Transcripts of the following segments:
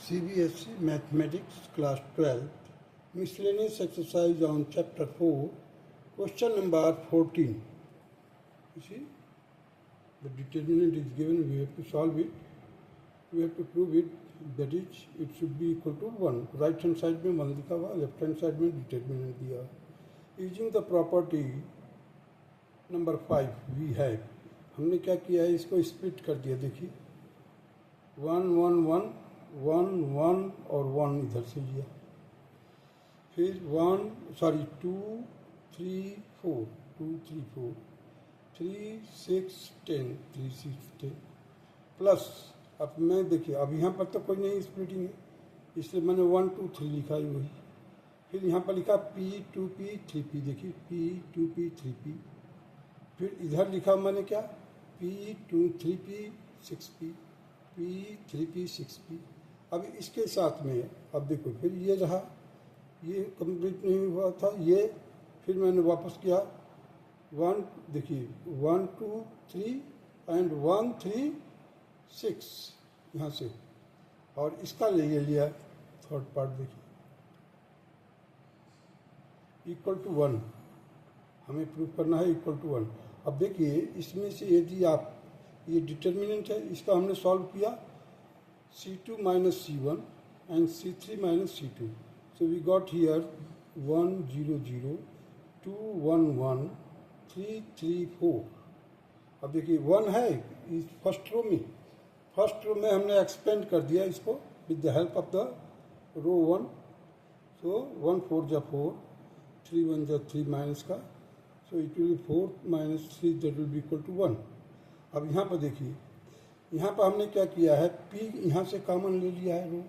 CBSE Mathematics Class 12 Miscellaneous Exercise on Chapter 4 Question number 14. You see, the determinant is given, we have to solve it, we have to prove it, that is, it should be equal to 1. Right hand side में 1 लिखा हुआ, left hand side में determinant दिया. Using the property number 5 we have, हमने क्या किया है, इसको स्प्लिट कर दिया. देखिए 1 1 1 1 1 और 1 इधर से लिया, फिर 2 3 4 2 3 4 3 6 10 3 6 10 प्लस. अब मैं देखिए, अब यहाँ पर तो कोई नहीं स्प्लिटिंग है, इसलिए मैंने 1 2 3 लिखा है वही. फिर यहाँ पर लिखा P 2P 3P. देखिए P 2P 3P. फिर इधर लिखा मैंने क्या, P 2 3P 6P P 3P 6P. अब इसके साथ में अब देखो, फिर ये रहा, ये कंप्लीट नहीं हुआ था ये, फिर मैंने वापस किया 1, देखिए 1 2 3 एंड 1 3 6 यहाँ से, और इसका ले लिया थर्ड पार्ट. देखिए इक्वल टू 1 हमें प्रूव करना है, इक्वल टू 1. अब देखिए इसमें से यदि आप, ये डिटर्मिनेंट है, इसका हमने सॉल्व किया C2 minus C1 and C3 minus C2. So we got here 1 0 0 2 1 1 3 3 4. अब देखिए 1 है इस फर्स्ट रो में, फर्स्ट रो में हमने एक्सपेंड कर दिया इसको with the help of the row 1. So 1 4 जा 4, 3 1 जा 3 माइनस का, so it will be 4 minus 3, that will be equal to 1. अब यहाँ पर देखिए, यहाँ पर हमने क्या किया है, P यहाँ से कॉमन ले लिया है, रो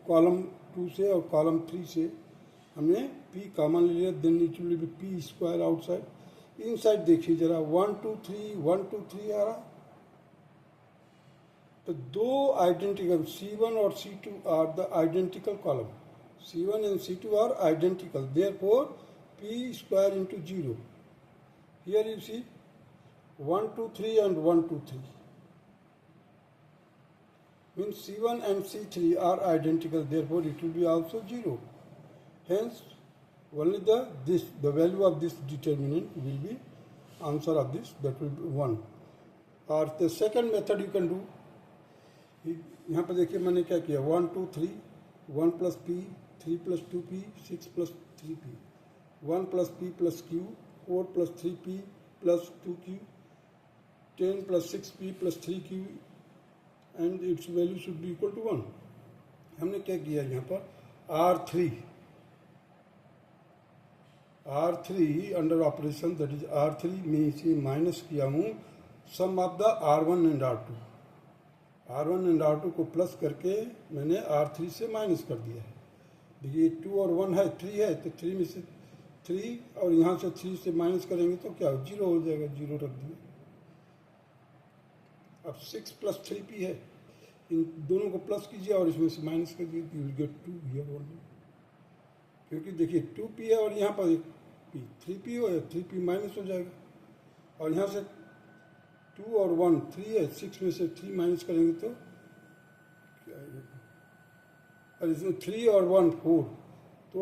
कॉलम 2 से और कॉलम 3 से हमने P कॉमन ले लिया. Then it will be P square outside. Inside देखिए जरा, 1 2 3 1 2 3 आ रहा, तो दो आइडेंटिकल C1 और C2 are the identical column. C1 and C2 are identical, therefore P square into 0. Here you see 1 2 3 and 1 2 3 means C1 and C3 are identical, therefore it will be also 0. Hence only the value of this determinant will be answer of this, that will be 1. और the second method you can do, यहाँ पर देखिए मैंने क्या किया, 1 2 3 1 plus P 3 plus 2P 6 plus 3P 1 plus P plus Q 4 plus 3P plus 2Q 10 plus 6P plus 3Q and its value should be equal to 1. हमने क्या किया यहाँ पर, R3 under operation, that is R3 में इसे minus किया हूँ sum of the R1 and R2. R1 and R2 को प्लस करके मैंने R3 से माइनस कर दिया है. देखिए 2 और 1 है, 3 है, तो 3 में से 3 और यहाँ से 3 से माइनस करेंगे तो क्या 0 हो जाएगा, 0 रख दिया. अब 6 प्लस 3P है, इन दोनों को प्लस कीजिए और इसमें से माइनस कर दीजिए, you will get 2 here only. क्योंकि देखिए 2P है और यहाँ पर एक P, 3P हो, 3P माइनस हो जाएगा. और यहाँ से 2 और 1 3 है, 6 में से 3 माइनस करेंगे तो क्या आएगा, और इसमें 3 और 1 4, तो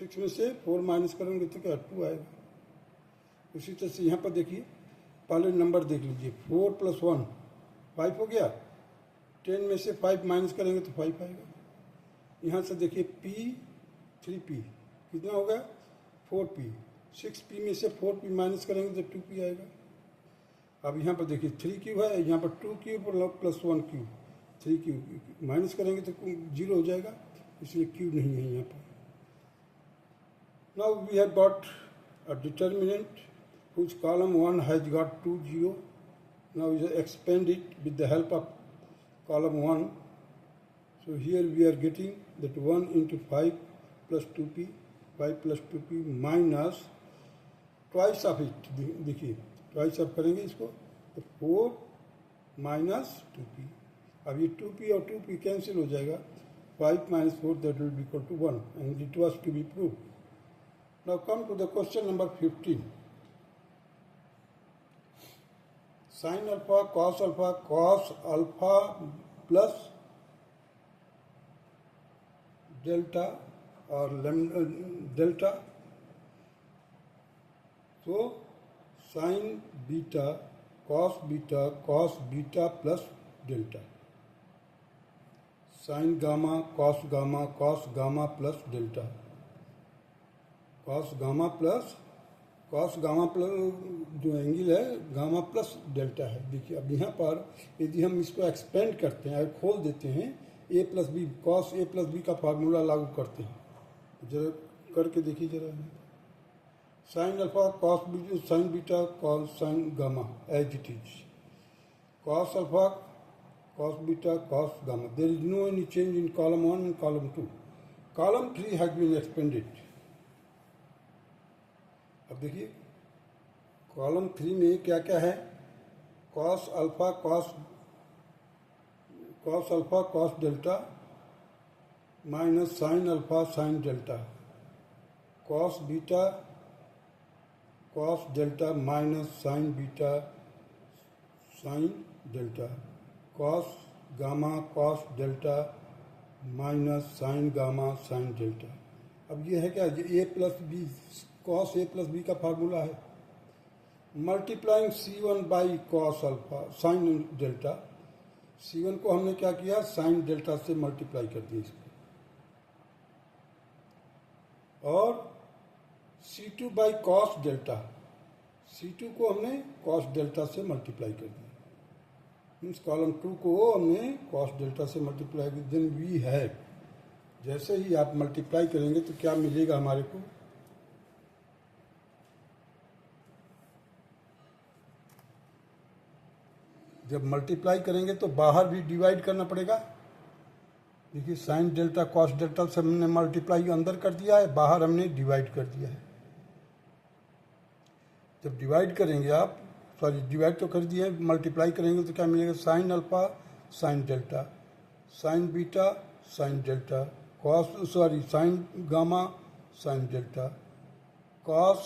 6 में से 4 माइनस करेंगे तो क्या 2 आएगा. उसी तरह से यहाँ पर देखिए, पहले नंबर देख लीजिए, 4 plus 1 5 हो गया, 10 में से 5 माइनस करेंगे तो 5 आएगा. यहाँ से देखिए P 3P कितना होगा 4P, 6P में से 4P माइनस करेंगे तो 2P आएगा. अब यहाँ पर देखिए 3Q है, यहाँ पर 2Q plus 1Q, 3Q minus करेंगे तो 0 हो जाएगा, इसलिए Q नहीं है यहाँ पर. Now we have got a determinant whose column 1 has got 2 0. Now we expand it with the help of column 1. So here we are getting that 1 into 5 plus 2P, 5 plus 2P minus twice of it. देखिए twice of करेंगे इसको तो 4 minus 2P. अब ये 2P और 2P cancel हो जाएगा, 5 minus 4, that will be equal to 1, and it was to be proved. Now come to the question number 15. sin alpha cos alpha plus delta और delta, तो sign beta cos beta plus delta, sign gamma cos gamma plus delta, cos gamma plus जो angle है gamma plus delta है। देखिए अब यहाँ पर यदि हम इसको एक्सपेंड करते हैं, खोल देते हैं, A plus B cos A plus B का फार्मूला लागू करते हैं, जरा करके देखिए जरा, sine alpha cos B sine beta cos sine gamma as it is, cos alpha cos beta cos gamma. There is no any change in column 1 and column 2. Column 3 has been expanded. अब देखिए column 3 में क्या क्या है, cos alpha cos delta minus sine alpha sine delta, cos beta cos delta minus sign beta sine delta, cos gamma cos delta minus sign gamma sine delta. अब ये है क्या, ए plus B cos A plus B का formula है, multiplying C1 by cos alpha sine delta, C1 को हमने क्या किया, साइन डेल्टा से मल्टीप्लाई कर दिया इसको, और C2 by cos delta, C2 को हमने कॉस डेल्टा से मल्टीप्लाई कर दिया, मीन्स कॉलम 2 को हमने कॉस डेल्टा से मल्टीप्लाई किया। देन वी है, जैसे ही आप मल्टीप्लाई करेंगे तो क्या मिलेगा हमारे को, जब मल्टीप्लाई करेंगे तो बाहर भी डिवाइड करना पड़ेगा। देखिए साइन डेल्टा कॉस डेल्टा से हमने मल्टीप्लाई अंदर कर दिया है, बाहर हमने डिवाइड कर दिया है। जब डिवाइड करेंगे आप, सॉरी डिवाइड तो कर दिया है, मल्टीप्लाई करेंगे तो क्या मिलेगा, sine alpha sine delta, sign beta sine delta, sign gamma sine delta, cos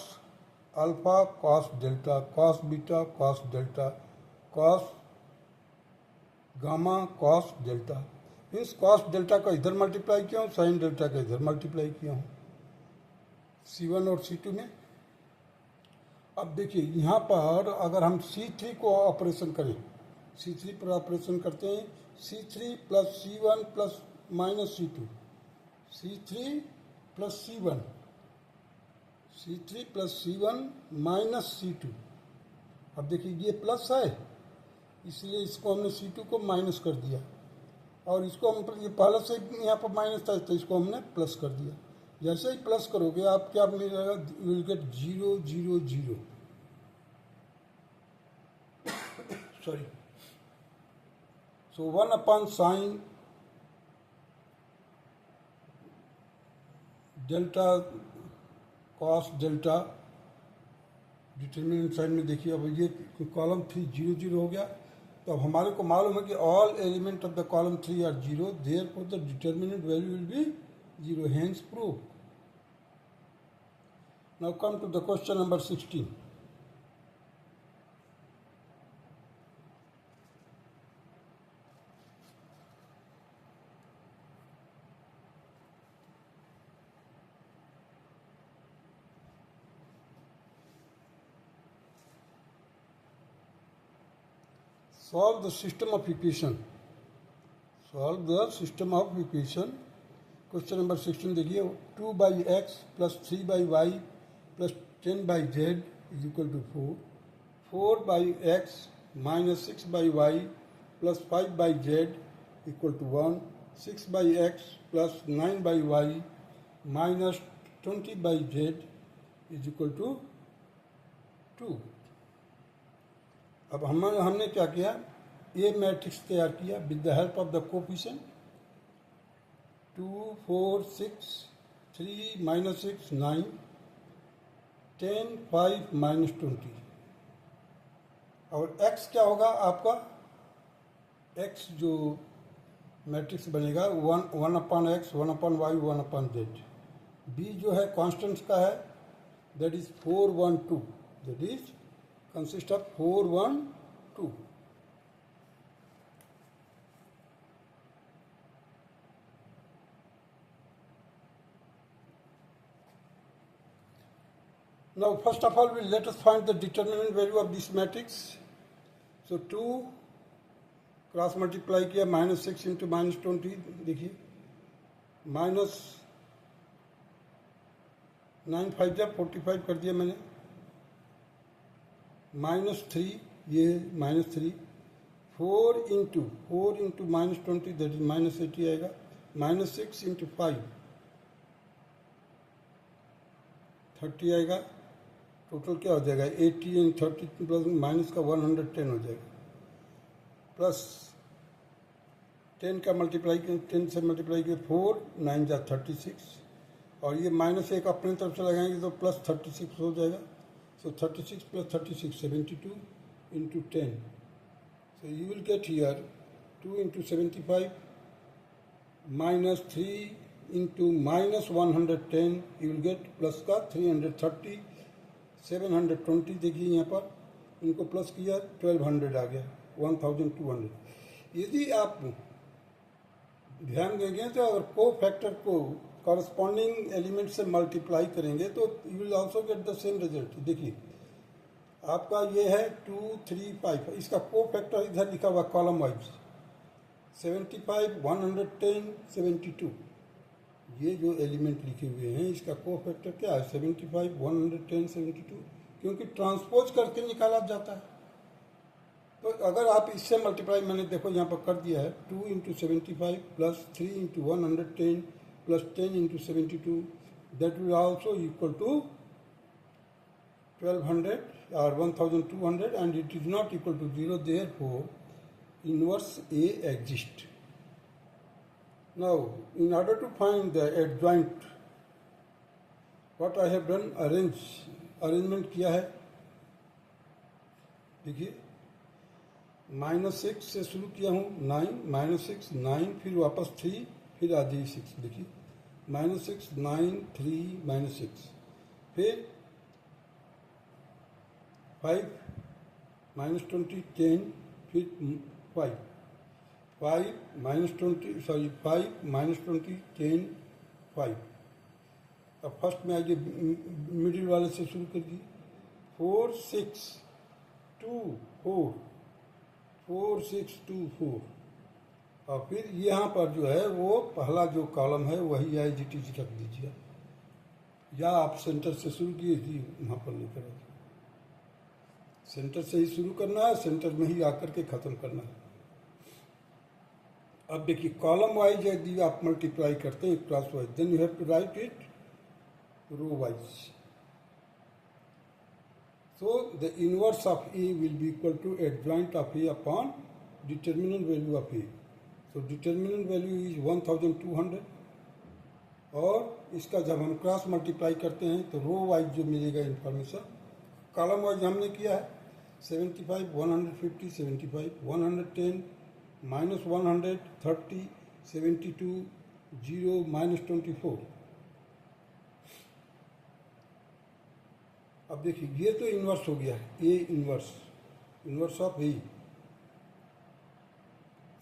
alpha cos delta, cos beta cos delta, cos gamma cos delta. Means cos delta का इधर मल्टीप्लाई किया हूँ, साइन डेल्टा का इधर मल्टीप्लाई किया हूँ C1 और C2 में। अब देखिए यहाँ पर अगर हम C3 को ऑपरेशन करें, C3 पर ऑपरेशन करते हैं, C3 plus C1 plus minus C2, C3 plus C1, C3 plus C1 minus C2। अब देखिए ये प्लस है, इसलिए इसको हमने C2 को माइनस कर दिया, और इसको हम ये पहले से यहाँ पर माइनस था तो इसको हमने प्लस कर दिया। जैसे ही प्लस करोगे आप क्या मिलेगा, you will get 0 0 0, sorry, so 1 upon sine delta cos delta, determinant side में देखिए अब ये कॉलम 3 0 0 हो गया, तो अब हमारे को मालूम है कि all element of the column 3 are 0, therefore the determinant value will be 0, hence prove. Now come to the question number 16। Solve the system of equation. Solve the system of equation. Question number 16 देखिए, 2 by x plus 3 by y plus 10 by z is equal to 4. 4 by x minus 6 by y plus 5 by z equal to 1. 6 by x plus 9 by y minus 20 by z is equal to 2. अब हमने क्या किया, ये matrix तैयार किया with the help of the coefficient 2 4 6 3 minus 6 9 10 5 minus 20, और x क्या होगा आपका, x जो मैट्रिक्स बनेगा 1 upon x 1 upon y 1 upon z। b जो है कॉन्स्टेंट्स का है, that is 4 1 2, that is consist of 4 1 2। Now, first of all, let us find the determinant value of this matrix. So 2 cross multiply किया -6 into -20, देखिए -9 जब 45 कर दिया मैंने, -3 ये -3, 4 इंटू -20 दैट इज -80 आएगा, -6 इंटू 5 30 आएगा, टोटल क्या हो जाएगा 80 एंड 30 प्लस माइनस का 110 हो जाएगा, प्लस 10 का मल्टीप्लाई 10 से मल्टीप्लाई किए 4 9 जा 36, और ये -1 अपने तरफ से लगाएंगे तो प्लस 36 हो जाएगा. सो 36 plus 36 72 into 10. So you will get here 2 into 75 -3 into -110, you will get plus का 330 720. देखिए यहाँ पर इनको प्लस किया 1200 आ गया 1200. यदि आप ध्यान देंगे तो अगर को फैक्टर को कॉरस्पॉन्डिंग एलिमेंट से मल्टीप्लाई करेंगे तो you will also get the same result. देखिए आपका ये है 2 3 5, इसका को फैक्टर इधर लिखा हुआ कॉलम वाइज 75 110 72. ये जो एलिमेंट लिखे हुए हैं इसका को फैक्टर क्या है 75 110 72, क्योंकि ट्रांसपोज करके निकाला जाता है. तो अगर आप इससे मल्टीप्लाई, मैंने देखो यहाँ पर कर दिया है 2 into 75 plus 3 into 110 plus 10 into 72, that will also equal to 1200 और 1200, and it is not equal to 0, therefore inverse A exist. Now, in order to find the adjoint, what I have done, arrangement किया है. देखिए -6 से शुरू किया हूँ 9 -6 9, फिर वापस 3, फिर आ जाइए 6. देखिए -6 9 3 -6, फिर 5 -20 10, फिर 5 5 -20 सॉरी 5 -20 10 5. अब फर्स्ट में आइए मिडिल वाले से शुरू कर दिए 4 6 2 4 4 6 2 4, और फिर यहाँ पर जो है वो पहला जो कॉलम है वही आई जी टी रख दीजिए, या आप सेंटर से शुरू किए थी वहाँ पर लेकर सेंटर से ही शुरू करना है, सेंटर में ही आकर के ख़त्म करना है. अब देखिए कॉलम वाइज यदि आप मल्टीप्लाई करते हैं crosswise, then you have to write it row wise. So the inverse of A will be equal to adjoint of A upon determinant value of A. So determinant value is 1200, और इसका जब हम cross multiply करते हैं तो row wise जो मिलेगा information, column wise हमने किया है 75 150 75 110 -100 30 72 0 -24. अब देखिए ये तो इन्वर्स हो गया है, ए इन्वर्स ऑफ ए.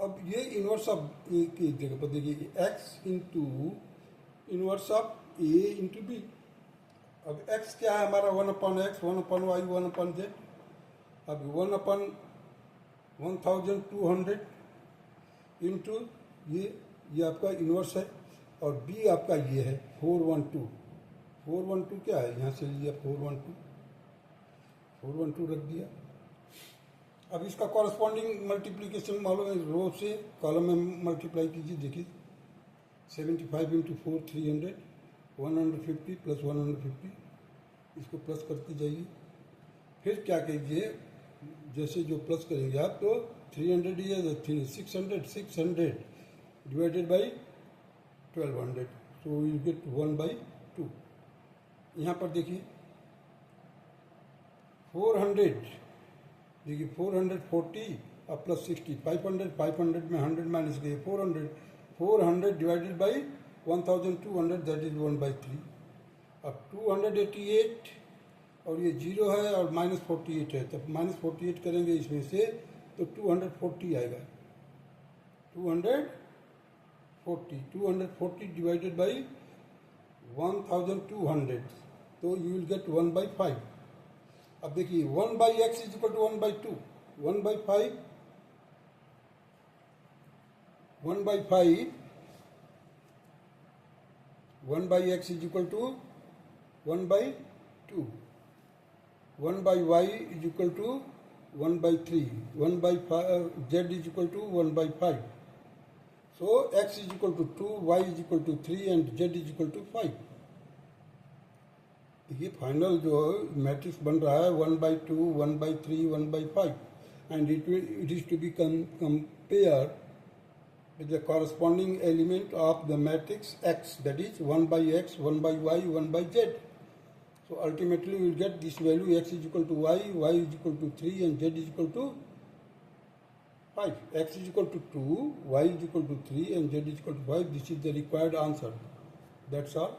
अब ये इन्वर्स ऑफ ए की जगह पर देखिए X into inverse of A into B. अब एक्स क्या है हमारा 1/x 1/y 1/z. अब 1/1200 इंटू ये आपका इन्वर्स है, और बी आपका ये है 412. 412 क्या है, यहाँ से लिया 412 रख दिया. अब इसका कॉरस्पॉन्डिंग मल्टीप्लीकेशन मालूम है, रो से कॉलम में मल्टीप्लाई कीजिए. देखिए 75 इंटू 4 300 150 प्लस 150, इसको प्लस करते जाइए. फिर क्या कीजिए, जैसे जो प्लस करेंगे आप तो 300 या 600 divided by 1200, so you get 1/2. यहाँ पर देखिए 400, देखिए 440 और प्लस 60 500 में 100 माइनस गए 400 डिवाइडेड बाई 1200 दैट इज 1/3. अब 288 और ये 0 है और -48 है, तब -48 करेंगे इसमें से तो 240 आएगा. 240 डिवाइडेड बाई 1200, तो यू विल गेट 1/5. अब देखिए 1/x is equal to 1/2. 1/5 1/x is equal to 1/2. 1/y is equal to 1/3. 1/z is equal to 1/5. So x is equal to 2, y is equal to 3 and z is equal to 5. देखिए final जो matrix बन रहा है 1/2, 1/3, 1/5 and it is to be compared with the corresponding element of the matrix X, that is 1/x, 1/y, 1/z. So ultimately we will get this value: x is equal to y, y is equal to 3 and z is equal to 5. X is equal to 2, y is equal to 3 and z is equal to 5. This is the required answer. That's all.